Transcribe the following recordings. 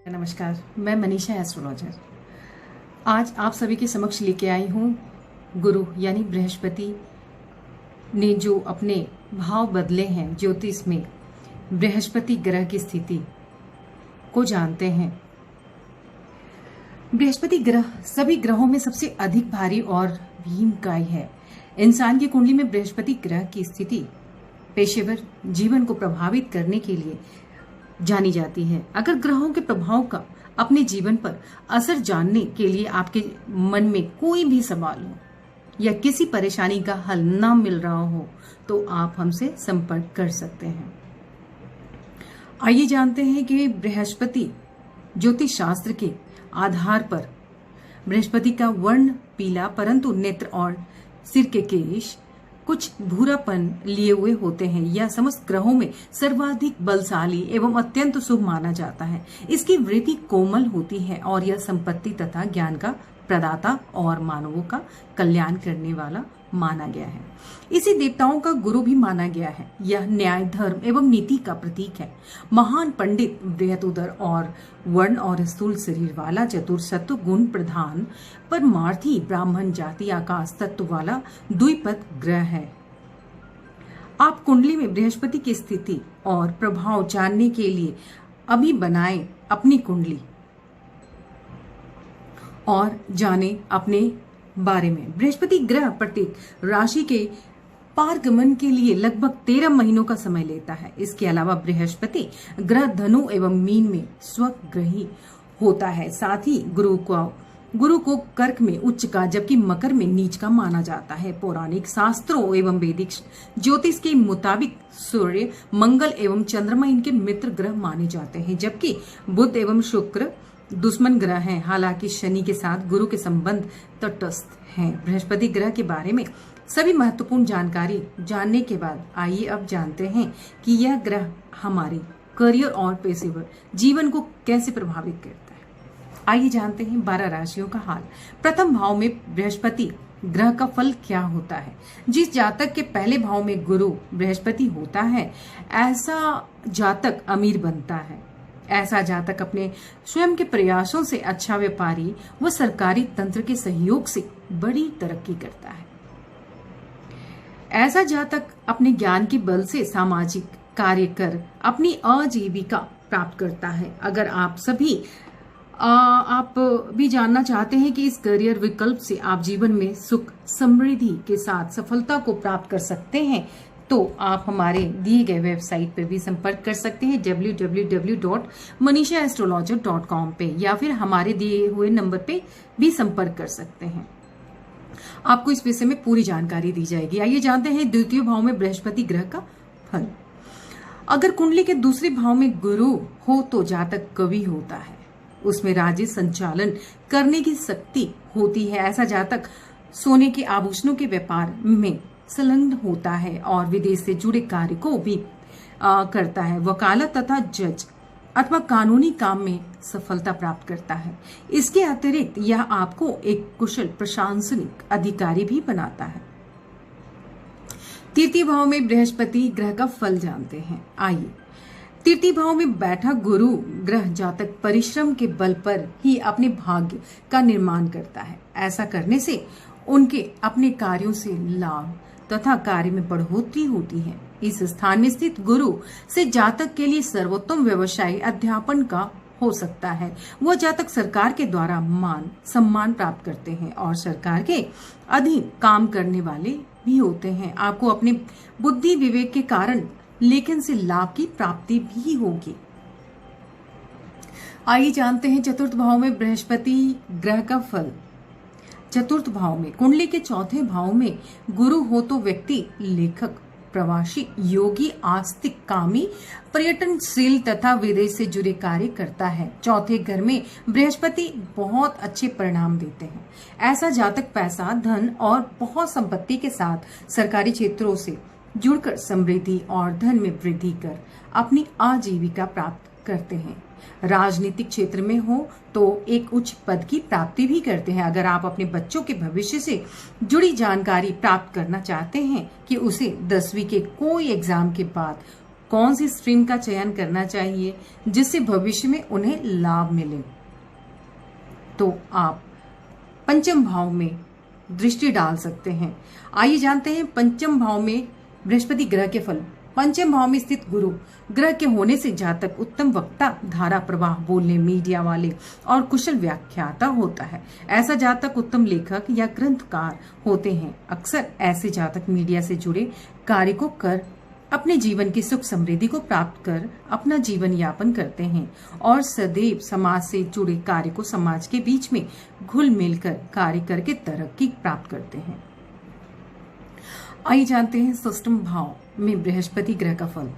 नमस्कार, मैं मनीषा एस्ट्रोलॉजर। आज आप सभी के समक्ष लेके आई हूँ गुरु यानी बृहस्पति ने जो अपने भाव बदले हैं ज्योतिष में, बृहस्पति ग्रह की स्थिति को जानते हैं। बृहस्पति ग्रह सभी ग्रहों में सबसे अधिक भारी और भीमकाय है। इंसान की कुंडली में बृहस्पति ग्रह की स्थिति पेशेवर जीवन को प्रभावित करने के लिए जानी जाती है। अगर ग्रहों के प्रभाव का अपने जीवन पर असर जानने के लिए आपके मन में कोई भी सवाल हो या किसी परेशानी का हल ना मिल रहा हो तो आप हमसे संपर्क कर सकते हैं। आइए जानते हैं कि बृहस्पति ज्योतिष शास्त्र के आधार पर बृहस्पति का वर्ण पीला, परंतु नेत्र और सिर के केश कुछ भूरापन लिए हुए होते हैं। यह समस्त ग्रहों में सर्वाधिक बलशाली एवं अत्यंत शुभ माना जाता है। इसकी वृत्ति कोमल होती है और यह संपत्ति तथा ज्ञान का प्रदाता और मानवों का कल्याण करने वाला माना गया है। इसे देवताओं का गुरु भी माना गया है। यह न्याय, धर्म एवं नीति का प्रतीक है। महान पंडित, बृहत उदर और वर्ण और स्थूल शरीर वाला, चतुर सत्व गुण प्रधान, परमार्थी, ब्राह्मण जाति, आकाश तत्व वाला द्विपद ग्रह है। आप कुंडली में बृहस्पति की स्थिति और प्रभाव जानने के लिए अभी बनाएं अपनी कुंडली और जाने अपने बारे में। बृहस्पति ग्रह प्रत्येक राशि के पारगमन के लिए लगभग 13 महीनों का समय लेता है। इसके अलावा बृहस्पति ग्रह धनु एवं मीन में स्वग्रही होता है। साथ ही गुरु को कर्क में उच्च का जबकि मकर में नीच का माना जाता है। पौराणिक शास्त्रों एवं वैदिक ज्योतिष के मुताबिक सूर्य, मंगल एवं चंद्रमा इनके मित्र ग्रह माने जाते हैं, जबकि बुध एवं शुक्र दुश्मन ग्रह हैं। हालांकि शनि के साथ गुरु के संबंध तटस्थ हैं। बृहस्पति ग्रह के बारे में सभी महत्वपूर्ण जानकारी जानने के बाद आइए अब जानते हैं कि यह ग्रह हमारे करियर और पेशेवर जीवन को कैसे प्रभावित करता है। आइए जानते हैं 12 राशियों का हाल। प्रथम भाव में बृहस्पति ग्रह का फल क्या होता है। जिस जातक के पहले भाव में गुरु बृहस्पति होता है, ऐसा जातक अमीर बनता है। ऐसा जातक अपने स्वयं के प्रयासों से अच्छा व्यापारी व सरकारी तंत्र के सहयोग से बड़ी तरक्की करता है। ऐसा जातक अपने ज्ञान के बल से सामाजिक कार्य कर अपनी आजीविका प्राप्त करता है। अगर आप भी जानना चाहते हैं कि इस करियर विकल्प से आप जीवन में सुख समृद्धि के साथ सफलता को प्राप्त कर सकते हैं, तो आप हमारे दिए गए वेबसाइट पर भी संपर्क कर सकते हैं www.manishaestrologer.com पे, या फिर हमारे दिए हुए नंबर पे भी संपर्क कर सकते हैं। आपको इस विषय में पूरी जानकारी दी जाएगी। आइए जानते हैं द्वितीय भाव में बृहस्पति ग्रह का फल। अगर कुंडली के दूसरे भाव में गुरु हो तो जातक कवि होता है। उसमें राज्य संचालन करने की शक्ति होती है। ऐसा जातक सोने के आभूषणों के व्यापार में संलग्न होता है और विदेश से जुड़े कार्य को भी करता है। वकालत तथा जज अथवा कानूनी काम में सफलता प्राप्त करता है। इसके अतिरिक्त यह आपको एक कुशल प्रशासनिक अधिकारी भी बनाता है। तृतीय भाव में बृहस्पति ग्रह का फल जानते हैं। आइए, तृतीय भाव में बैठा गुरु ग्रह जातक परिश्रम के बल पर ही अपने भाग्य का निर्माण करता है। ऐसा करने से उनके अपने कार्यों से लाभ तथा कार्य में बढ़ोतरी होती है। इस स्थान में स्थित गुरु से जातक के लिए सर्वोत्तम व्यवसाय अध्यापन का हो सकता है। वह जातक सरकार के द्वारा मान सम्मान प्राप्त करते हैं और सरकार के अधीन काम करने वाले भी होते हैं। आपको अपने बुद्धि विवेक के कारण लेखन से लाभ की प्राप्ति भी होगी। आइए जानते हैं चतुर्थ भाव में बृहस्पति ग्रह का फल। चतुर्थ भाव में कुंडली के चौथे भाव में गुरु हो तो व्यक्ति लेखक, प्रवासी, योगी, आस्तिक, कामी, पर्यटनशील तथा विदेश से जुड़े कार्य करता है। चौथे घर में बृहस्पति बहुत अच्छे परिणाम देते हैं। ऐसा जातक पैसा, धन और बहुत संपत्ति के साथ सरकारी क्षेत्रों से जुड़कर समृद्धि और धन में वृद्धि कर अपनी आजीविका प्राप्त करते हैं। राजनीतिक क्षेत्र में हो तो एक उच्च पद की प्राप्ति भी करते हैं। अगर आप अपने बच्चों के भविष्य से जुड़ी जानकारी प्राप्त करना चाहते हैं कि उसे 10वीं के कोई एग्जाम के बाद कौन सी स्ट्रीम का चयन करना चाहिए जिससे भविष्य में उन्हें लाभ मिले। तो आप पंचम भाव में दृष्टि डाल सकते हैं। आइए जानते हैं पंचम भाव में बृहस्पति ग्रह के फल। पंचम भाव में स्थित गुरु ग्रह के होने से जातक उत्तम वक्ता, धारा प्रवाह बोलने, मीडिया वाले और कुशल व्याख्याता होता है। ऐसा जातक उत्तम लेखक या ग्रंथकार होते हैं। अक्सर ऐसे जातक मीडिया से जुड़े कार्य को कर अपने जीवन की सुख समृद्धि को प्राप्त कर अपना जीवन यापन करते हैं और सदैव समाज से जुड़े कार्य को समाज के बीच में घुल मिल कर कार्य करके तरक्की प्राप्त करते हैं। आइए जानते हैं षष्ठम भाव में बृहस्पति ग्रह का फल।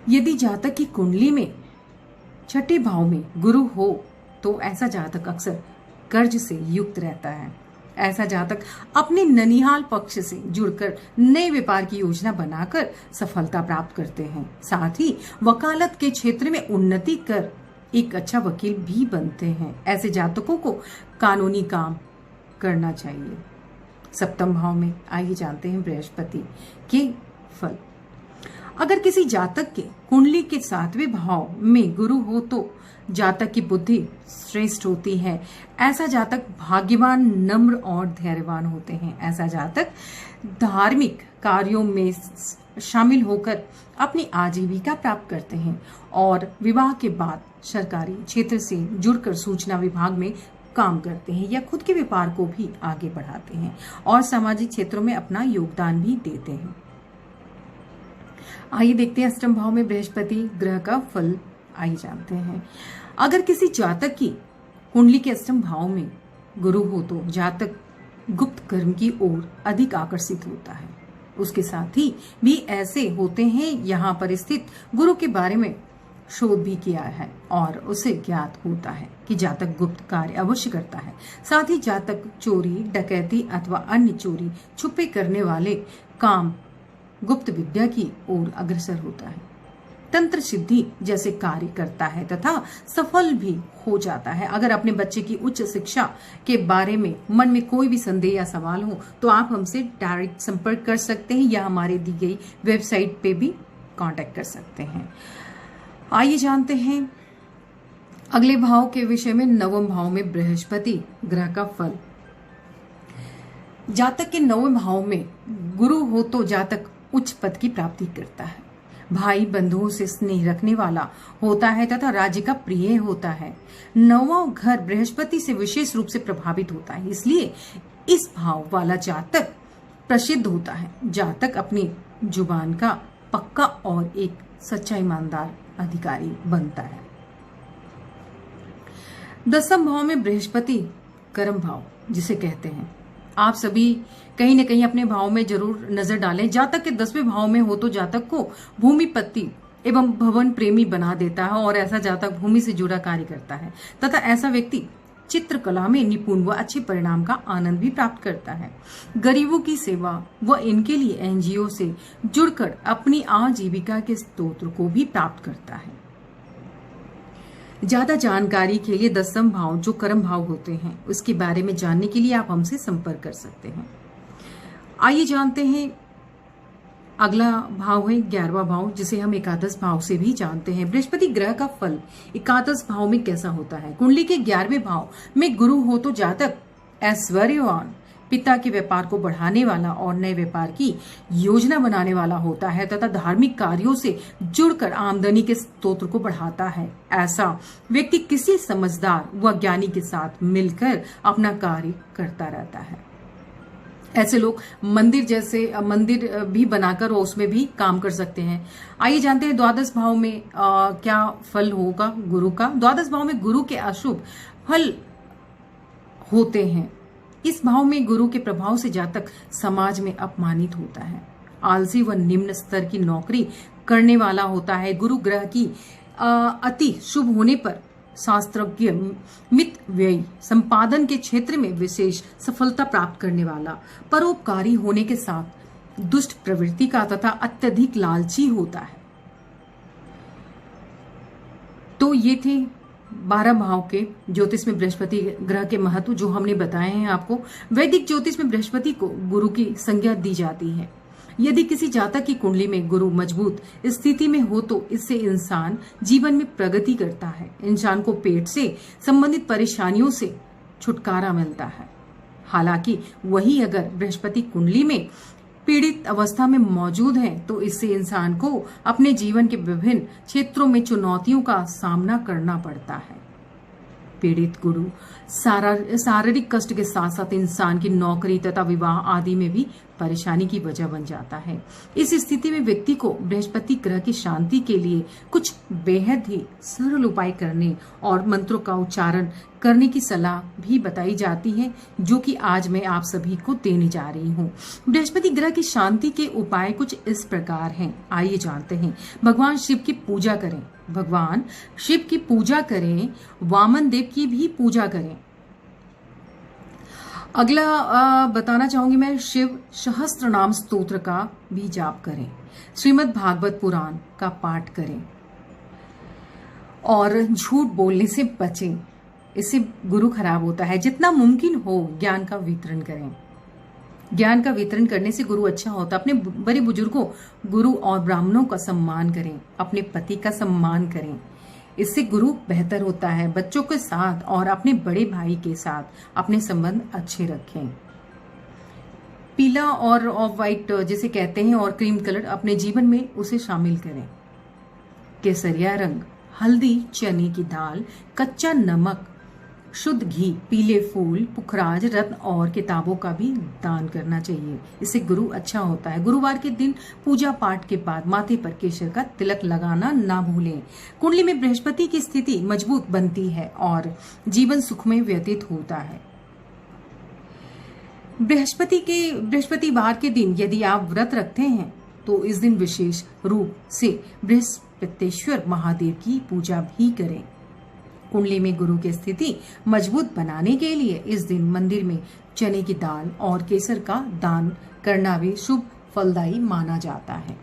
यदि जातक की कुंडली में छठे भाव में गुरु हो तो ऐसा जातक अक्सर कर्ज से युक्त रहता है। ऐसा जातक अपने ननिहाल पक्ष से जुड़कर नए व्यापार की योजना बनाकर सफलता प्राप्त करते हैं। साथ ही वकालत के क्षेत्र में उन्नति कर एक अच्छा वकील भी बनते हैं। ऐसे जातकों को कानूनी काम करना चाहिए। सप्तम भाव में आइए जानते हैं बृहस्पति के फल। अगर किसी जातक के कुंडली के 7वें भाव में गुरु हो तो जातक की बुद्धि श्रेष्ठ होती है। ऐसा जातक भाग्यवान, नम्र और धैर्यवान होते हैं। ऐसा जातक धार्मिक कार्यों में शामिल होकर अपनी आजीविका प्राप्त करते हैं और विवाह के बाद सरकारी क्षेत्र से जुड़कर सूचना विभाग में काम करते हैं या खुद के व्यापार को भी आगे बढ़ाते हैं और सामाजिक क्षेत्रों में अपना योगदान भी देते हैं। आइए देखते हैं अष्टम भाव में बृहस्पति ग्रह का फल। आइए जानते हैं। अगर किसी जातक की कुंडली के अष्टम भाव में गुरु हो तो जातक गुप्त कर्म की ओर अधिक आकर्षित होता है। उसके साथ ही भी ऐसे होते हैं यहाँ पर स्थित गुरु के बारे में शोध भी किया है और उसे ज्ञात होता है कि जातक गुप्त कार्य अवश्य करता है। साथ ही जातक चोरी, डकैती अथवा अन्य चोरी छुपे करने वाले काम, गुप्त विद्या की ओर अग्रसर होता है। तंत्र सिद्धि जैसे कार्य करता है तथा सफल भी हो जाता है। अगर अपने बच्चे की उच्च शिक्षा के बारे में मन में कोई भी संदेह या सवाल हो तो आप हमसे डायरेक्ट संपर्क कर सकते हैं या हमारे दी गई वेबसाइट पे भी कांटेक्ट कर सकते हैं। आइए जानते हैं अगले भाव के विषय में। नवम भाव में बृहस्पति ग्रह का फल। जातक के नवम भाव में गुरु हो तो जातक उच्च पद की प्राप्ति करता है। भाई बंधुओं से स्नेह रखने वाला होता है तथा राज्य का प्रिय होता है। नौवां घर बृहस्पति से विशेष रूप से प्रभावित होता है, इसलिए इस भाव वाला जातक प्रसिद्ध होता है। जातक अपनी जुबान का पक्का और एक सच्चा ईमानदार अधिकारी बनता है। दसम भाव में बृहस्पति कर्म भाव जिसे कहते हैं। आप सभी कहीं न कहीं अपने भाव में जरूर नजर डालें। जातक के 10वें भाव में हो तो जातक को भूमिपति एवं भवन प्रेमी बना देता है और ऐसा जातक भूमि से जुड़ा कार्य करता है तथा ऐसा व्यक्ति चित्रकला में निपुण व अच्छे परिणाम का आनंद भी प्राप्त करता है। गरीबों की सेवा व इनके लिए एनजीओ से जुड़कर अपनी आजीविका के स्रोत को भी प्राप्त करता है। ज्यादा जानकारी के लिए 10वां भाव जो कर्म भाव होते हैं उसके बारे में जानने के लिए आप हमसे संपर्क कर सकते हैं। आइए जानते हैं अगला भाव है 11वां भाव जिसे हम एकादश भाव से भी जानते हैं। बृहस्पति ग्रह का फल एकादश भाव में कैसा होता है। कुंडली के 11वें भाव में गुरु हो तो जातक ऐश्वर्यवान, पिता के व्यापार को बढ़ाने वाला और नए व्यापार की योजना बनाने वाला होता है तथा धार्मिक कार्यों से जुड़कर आमदनी के स्रोत को बढ़ाता है। ऐसा व्यक्ति किसी समझदार व ज्ञानी के साथ मिलकर अपना कार्य करता रहता है। ऐसे लोग मंदिर भी बनाकर उसमें भी काम कर सकते हैं। आइए जानते हैं द्वादश भाव में क्या फल होगा गुरु का। द्वादश भाव में गुरु के अशुभ फल होते हैं। इस भाव में गुरु के प्रभाव से जातक समाज में अपमानित होता है, आलसी व निम्न स्तर की नौकरी करने वाला होता है। गुरु ग्रह की अति शुभ होने पर शास्त्रज्ञ, मित व्यय संपादन के क्षेत्र में विशेष सफलता प्राप्त करने वाला, परोपकारी होने के साथ दुष्ट प्रवृत्ति का तथा अत्यधिक लालची होता है। तो ये थे 12 भाव के ज्योतिष में बृहस्पति ग्रह के महत्व जो हमने बताए हैं आपको। वैदिक ज्योतिष में बृहस्पति को गुरु की संज्ञा दी जाती है। यदि किसी जातक की कुंडली में गुरु मजबूत स्थिति में हो तो इससे इंसान जीवन में प्रगति करता है। इंसान को पेट से संबंधित परेशानियों से छुटकारा मिलता है। हालांकि वही अगर बृहस्पति कुंडली में पीड़ित अवस्था में मौजूद है तो इससे इंसान को अपने जीवन के विभिन्न क्षेत्रों में चुनौतियों का सामना करना पड़ता है। पीड़ित गुरु शारीरिक कष्ट के साथ साथ इंसान की नौकरी तथा विवाह आदि में भी परेशानी की वजह बन जाता है। इस स्थिति में व्यक्ति को बृहस्पति ग्रह की शांति के लिए कुछ बेहद ही सरल उपाय करने और मंत्रों का उच्चारण करने की सलाह भी बताई जाती है, जो कि आज मैं आप सभी को देने जा रही हूँ। बृहस्पति ग्रह की शांति के उपाय कुछ इस प्रकार हैं, आइए जानते हैं। भगवान शिव की पूजा करें, भगवान शिव की पूजा करें, वामन देव की भी पूजा करें। अगला बताना चाहूंगी मैं, शिव सहस्त्र नाम स्तोत्र का भी जाप करें, श्रीमद् भागवत पुराण का पाठ करें और झूठ बोलने से बचें, इससे गुरु खराब होता है। जितना मुमकिन हो ज्ञान का वितरण करें। ज्ञान का वितरण करने से गुरु अच्छा होता है। अपने बड़े बुजुर्गों, गुरु और ब्राह्मणों का सम्मान करें, अपने पति का सम्मान करें, इससे गुरु बेहतर होता है। बच्चों के साथ और अपने बड़े भाई के साथ अपने संबंध अच्छे रखें। पीला और ऑफ वाइट जिसे कहते हैं और क्रीम कलर अपने जीवन में उसे शामिल करें। केसरिया रंग, हल्दी, चने की दाल, कच्चा नमक, शुद्ध घी, पीले फूल, पुखराज, रत्न और किताबों का भी दान करना चाहिए, इससे गुरु अच्छा होता है। गुरुवार के दिन पूजा पाठ के बाद माथे पर केसर का तिलक लगाना ना भूलें। कुंडली में बृहस्पति की स्थिति मजबूत बनती है और जीवन सुखमय व्यतीत होता है। बृहस्पतिवार के दिन यदि आप व्रत रखते हैं तो इस दिन विशेष रूप से बृहस्पतिश्वर महादेव की पूजा भी करें। कुंडली में गुरु की स्थिति मजबूत बनाने के लिए इस दिन मंदिर में चने की दाल और केसर का दान करना भी शुभ फलदायी माना जाता है।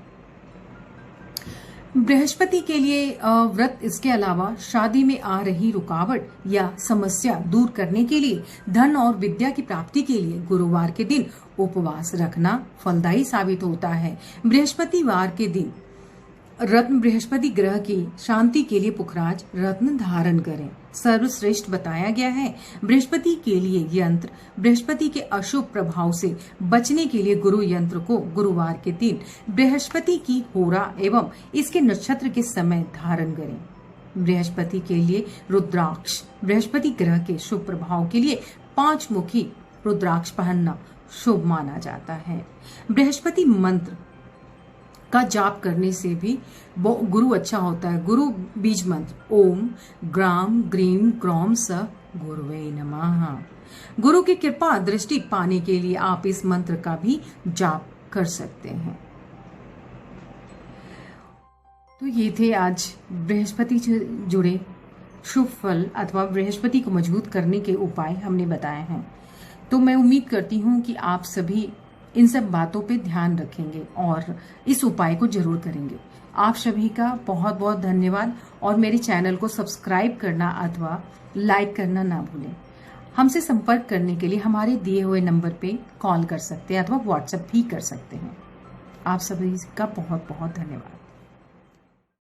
बृहस्पति के लिए व्रत, इसके अलावा शादी में आ रही रुकावट या समस्या दूर करने के लिए, धन और विद्या की प्राप्ति के लिए गुरुवार के दिन उपवास रखना फलदायी साबित होता है। बृहस्पतिवार के दिन रत्न बृहस्पति ग्रह की शांति के लिए पुखराज रत्न धारण करें, सर्वश्रेष्ठ बताया गया है। बृहस्पति के लिए यंत्र, बृहस्पति के अशुभ प्रभाव से बचने के लिए गुरु यंत्र को गुरुवार के दिन बृहस्पति की होरा एवं इसके नक्षत्र के समय धारण करें। बृहस्पति के लिए रुद्राक्ष, बृहस्पति ग्रह के शुभ प्रभाव के लिए 5 मुखी रुद्राक्ष पहनना शुभ माना जाता है। बृहस्पति मंत्र का जाप करने से भी गुरु अच्छा होता है। गुरु बीज मंत्र ओम ग्राम ग्रीम ग्रौम स गुरुवे नमः। गुरु की कृपा दृष्टि पाने के लिए आप इस मंत्र का भी जाप कर सकते हैं। तो ये थे आज बृहस्पति से जुड़े शुभ फल अथवा बृहस्पति को मजबूत करने के उपाय हमने बताए हैं। तो मैं उम्मीद करती हूँ कि आप सभी इन सब बातों पे ध्यान रखेंगे और इस उपाय को जरूर करेंगे। आप सभी का बहुत बहुत धन्यवाद और मेरे चैनल को सब्सक्राइब करना अथवा लाइक करना ना भूलें। हमसे संपर्क करने के लिए हमारे दिए हुए नंबर पे कॉल कर सकते हैं अथवा व्हाट्सएप भी कर सकते हैं। आप सभी का बहुत बहुत धन्यवाद।